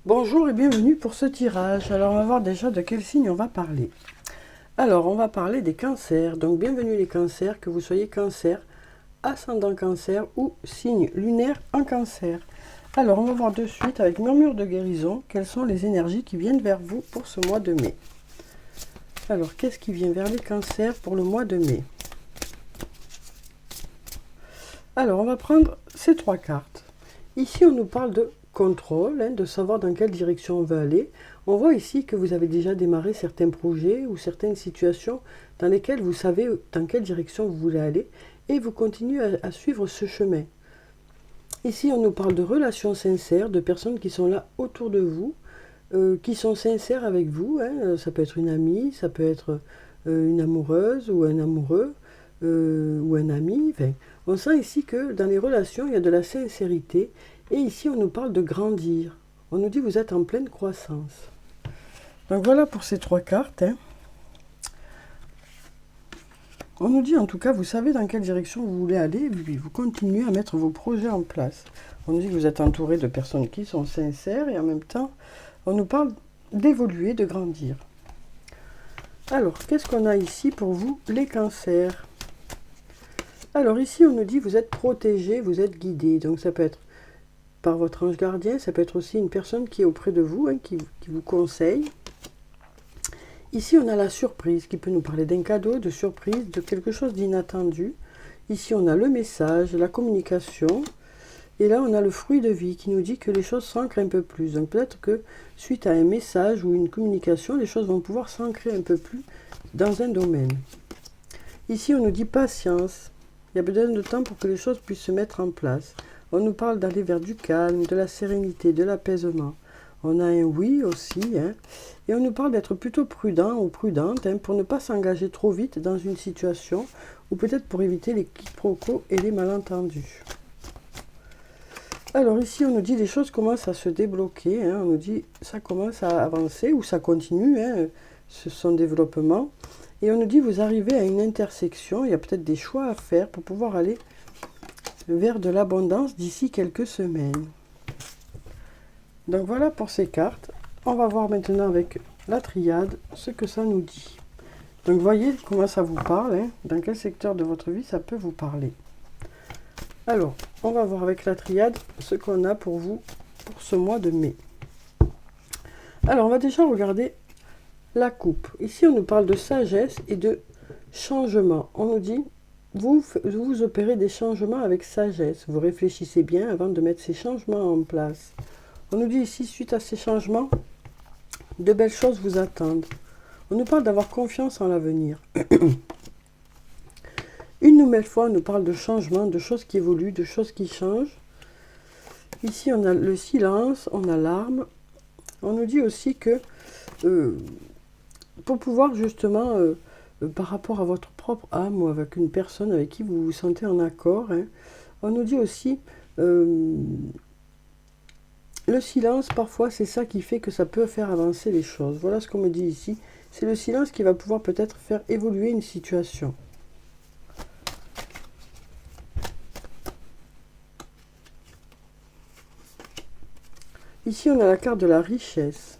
Bonjour et bienvenue pour ce tirage. Alors on va voir déjà de quel signe on va parler. Alors on va parler des cancers. Donc bienvenue les cancers, que vous soyez cancer, ascendant cancer ou signe lunaire en cancer. Alors on va voir de suite avec murmure de guérison quelles sont les énergies qui viennent vers vous pour ce mois de mai. Alors qu'est-ce qui vient vers les cancers pour le mois de mai? Alors on va prendre ces trois cartes. Ici on nous parle de contrôle, de savoir dans quelle direction on veut aller. On voit ici que vous avez déjà démarré certains projets ou certaines situations dans lesquelles vous savez dans quelle direction vous voulez aller et vous continuez à suivre ce chemin. Ici, on nous parle de relations sincères, de personnes qui sont là autour de vous, qui sont sincères avec vous. Ça peut être une amie, ça peut être une amoureuse ou un amoureux ou un ami. Enfin, on sent ici que dans les relations, il y a de la sincérité. Et ici, on nous parle de grandir. On nous dit que vous êtes en pleine croissance. Donc voilà pour ces trois cartes. On nous dit en tout cas, vous savez dans quelle direction vous voulez aller, et puis vous continuez à mettre vos projets en place. On nous dit que vous êtes entouré de personnes qui sont sincères et en même temps, on nous parle d'évoluer, de grandir. Alors, qu'est-ce qu'on a ici pour vous, les cancers? Alors ici, on nous dit vous êtes protégé, vous êtes guidé. Donc ça peut être par votre ange gardien, ça peut être aussi une personne qui est auprès de vous, qui vous conseille. Ici, on a la surprise qui peut nous parler d'un cadeau, de surprise, de quelque chose d'inattendu. Ici, on a le message, la communication. Et là, on a le fruit de vie qui nous dit que les choses s'ancrent un peu plus. Donc peut-être que suite à un message ou une communication, les choses vont pouvoir s'ancrer un peu plus dans un domaine. Ici, on nous dit patience. Il y a besoin de temps pour que les choses puissent se mettre en place. On nous parle d'aller vers du calme, de la sérénité, de l'apaisement. On a un oui aussi, et on nous parle d'être plutôt prudent ou prudente pour ne pas s'engager trop vite dans une situation, ou peut-être pour éviter les quiproquos et les malentendus. Alors ici, on nous dit les choses commencent à se débloquer, on nous dit ça commence à avancer, ou ça continue, son développement. Et on nous dit vous arrivez à une intersection, il y a peut-être des choix à faire pour pouvoir aller vers de l'abondance d'ici quelques semaines. Donc voilà pour ces cartes. On va voir maintenant avec la triade ce que ça nous dit. Donc voyez comment ça vous parle, dans quel secteur de votre vie ça peut vous parler. Alors, on va voir avec la triade ce qu'on a pour vous pour ce mois de mai. Alors, on va déjà regarder la coupe. Ici, on nous parle de sagesse et de changement. On nous dit vous opérez des changements avec sagesse. Vous réfléchissez bien avant de mettre ces changements en place. On nous dit ici, suite à ces changements, de belles choses vous attendent. On nous parle d'avoir confiance en l'avenir. Une nouvelle fois, on nous parle de changement, de choses qui évoluent, de choses qui changent. Ici, on a le silence, on a l'arme. On nous dit aussi que pour pouvoir justement... par rapport à votre propre âme ou avec une personne avec qui vous vous sentez en accord. On nous dit aussi, le silence, parfois, c'est ça qui fait que ça peut faire avancer les choses. Voilà ce qu'on me dit ici. C'est le silence qui va pouvoir peut-être faire évoluer une situation. Ici, on a la carte de la richesse.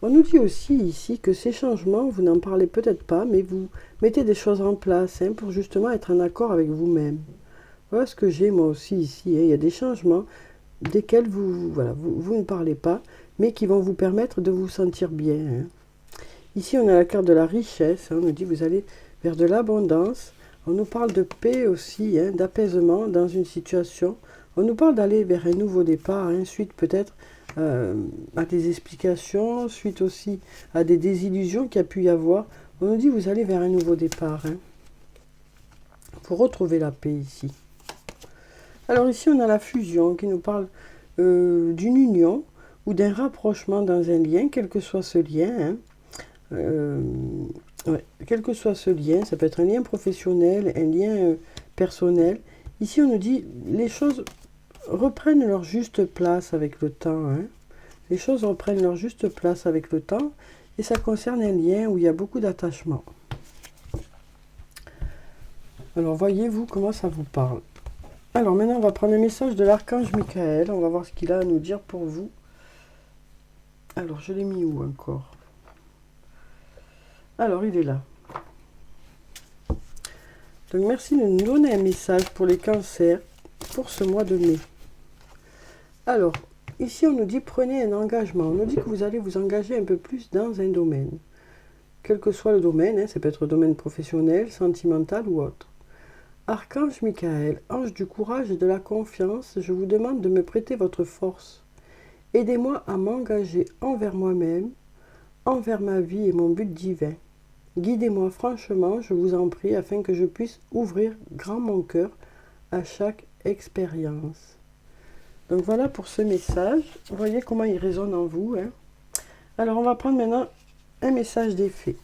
On nous dit aussi ici que ces changements, vous n'en parlez peut-être pas, mais vous mettez des choses en place pour justement être en accord avec vous-même. Voilà ce que j'ai moi aussi ici. Il y a des changements desquels vous ne parlez pas, mais qui vont vous permettre de vous sentir bien. Ici, on a la carte de la richesse. On nous dit vous allez vers de l'abondance. On nous parle de paix aussi, d'apaisement dans une situation. On nous parle d'aller vers un nouveau départ, suite peut-être à des explications, suite aussi à des désillusions qu'il y a pu y avoir. On nous dit vous allez vers un nouveau départ. Pour retrouver la paix ici. Alors ici on a la fusion qui nous parle d'une union ou d'un rapprochement dans un lien, quel que soit ce lien. Quel que soit ce lien, ça peut être un lien professionnel, un lien personnel. Ici on nous dit les choses reprennent leur juste place avec le temps. Les choses reprennent leur juste place avec le temps et ça concerne un lien où il y a beaucoup d'attachement. Alors voyez-vous comment ça vous parle. Alors maintenant on va prendre un message de l'archange Michael. On va voir ce qu'il a à nous dire pour vous Alors, je l'ai mis où encore? Alors, il est là. Donc, merci de nous donner un message pour les cancers pour ce mois de mai. Alors, ici, on nous dit prenez un engagement. On nous dit que vous allez vous engager un peu plus dans un domaine. Quel que soit le domaine, hein, ça peut être le domaine professionnel, sentimental ou autre. Archange Michael, ange du courage et de la confiance, je vous demande de me prêter votre force. Aidez-moi à m'engager envers moi-même, envers ma vie et mon but divin. Guidez-moi franchement, je vous en prie, afin que je puisse ouvrir grand mon cœur à chaque expérience. Donc voilà pour ce message. Vous voyez comment il résonne en vous. Hein. Alors on va prendre maintenant un message d'effet.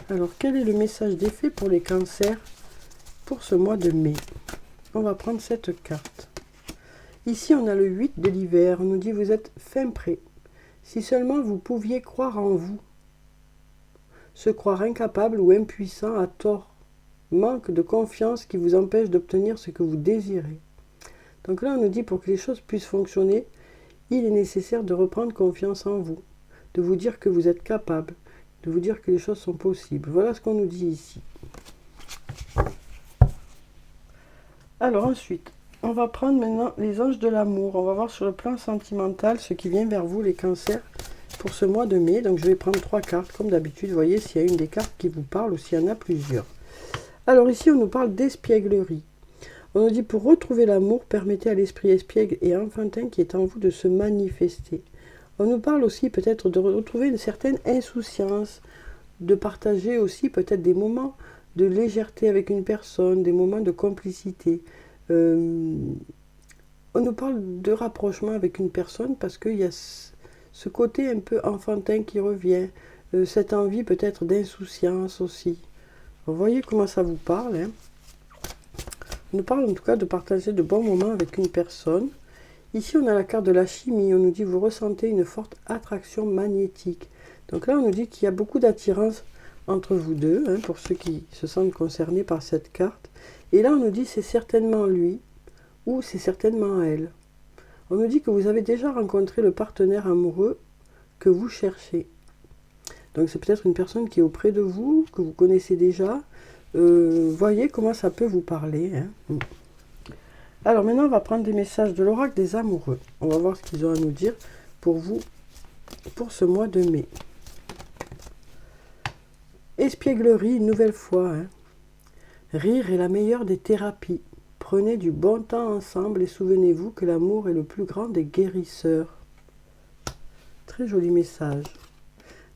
Alors quel est le message d'effet pour les cancers pour ce mois de mai? On va prendre cette carte. Ici on a le 8 de l'hiver. On nous dit vous êtes fin prêt. Si seulement vous pouviez croire en vous. Se croire incapable ou impuissant à tort. Manque de confiance qui vous empêche d'obtenir ce que vous désirez. Donc là, on nous dit pour que les choses puissent fonctionner, il est nécessaire de reprendre confiance en vous, de vous dire que vous êtes capable, de vous dire que les choses sont possibles. Voilà ce qu'on nous dit ici. Alors ensuite, on va prendre maintenant les anges de l'amour. On va voir sur le plan sentimental ce qui vient vers vous, les cancers, pour ce mois de mai. Donc je vais prendre 3 cartes, comme d'habitude. Vous voyez s'il y a une des cartes qui vous parle ou s'il y en a plusieurs. Alors ici, on nous parle d'espièglerie. On nous dit pour retrouver l'amour, permettez à l'esprit espiègle et enfantin qui est en vous de se manifester. On nous parle aussi peut-être de retrouver une certaine insouciance, de partager aussi peut-être des moments de légèreté avec une personne, des moments de complicité. On nous parle de rapprochement avec une personne parce qu'il y a ce côté un peu enfantin qui revient, cette envie peut-être d'insouciance aussi. Vous voyez comment ça vous parle, hein? On nous parle en tout cas de partager de bons moments avec une personne. Ici, on a la carte de la chimie. On nous dit vous ressentez une forte attraction magnétique. Donc là, on nous dit qu'il y a beaucoup d'attirance entre vous deux, hein, pour ceux qui se sentent concernés par cette carte. Et là, on nous dit c'est certainement lui ou c'est certainement elle. On nous dit que vous avez déjà rencontré le partenaire amoureux que vous cherchez. Donc c'est peut-être une personne qui est auprès de vous, que vous connaissez déjà. Voyez comment ça peut vous parler. Hein. Alors maintenant, on va prendre des messages de l'oracle des amoureux. On va voir ce qu'ils ont à nous dire pour vous, pour ce mois de mai. Espièglerie, une nouvelle fois. Hein. Rire est la meilleure des thérapies. Prenez du bon temps ensemble et souvenez-vous que l'amour est le plus grand des guérisseurs. Très joli message.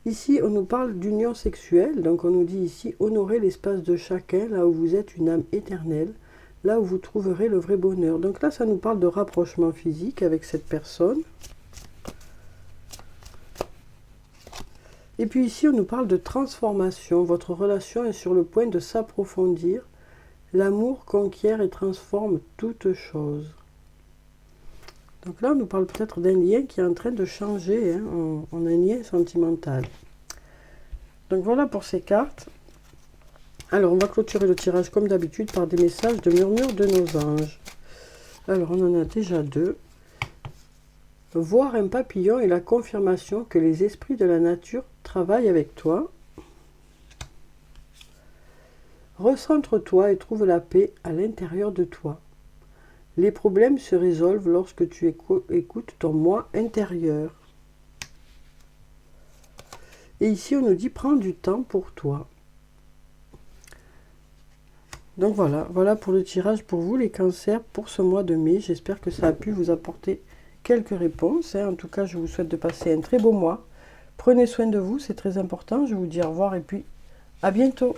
Ici, on nous parle d'union sexuelle, donc on nous dit ici, honorez l'espace de chacun, là où vous êtes une âme éternelle, là où vous trouverez le vrai bonheur. Donc là, ça nous parle de rapprochement physique avec cette personne. Et puis ici, on nous parle de transformation. Votre relation est sur le point de s'approfondir. L'amour conquiert et transforme toute chose. Donc là, on nous parle peut-être d'un lien qui est en train de changer, hein, en un lien sentimental. Donc voilà pour ces cartes. Alors, on va clôturer le tirage comme d'habitude par des messages de murmure de nos anges. Alors, on en a déjà 2. Voir un papillon est la confirmation que les esprits de la nature travaillent avec toi. Recentre-toi et trouve la paix à l'intérieur de toi. Les problèmes se résolvent lorsque tu écoutes ton moi intérieur. Et ici, on nous dit, prends du temps pour toi. Donc voilà pour le tirage pour vous, les cancers, pour ce mois de mai. J'espère que ça a pu vous apporter quelques réponses. En tout cas, je vous souhaite de passer un très beau mois. Prenez soin de vous, c'est très important. Je vous dis au revoir et puis à bientôt.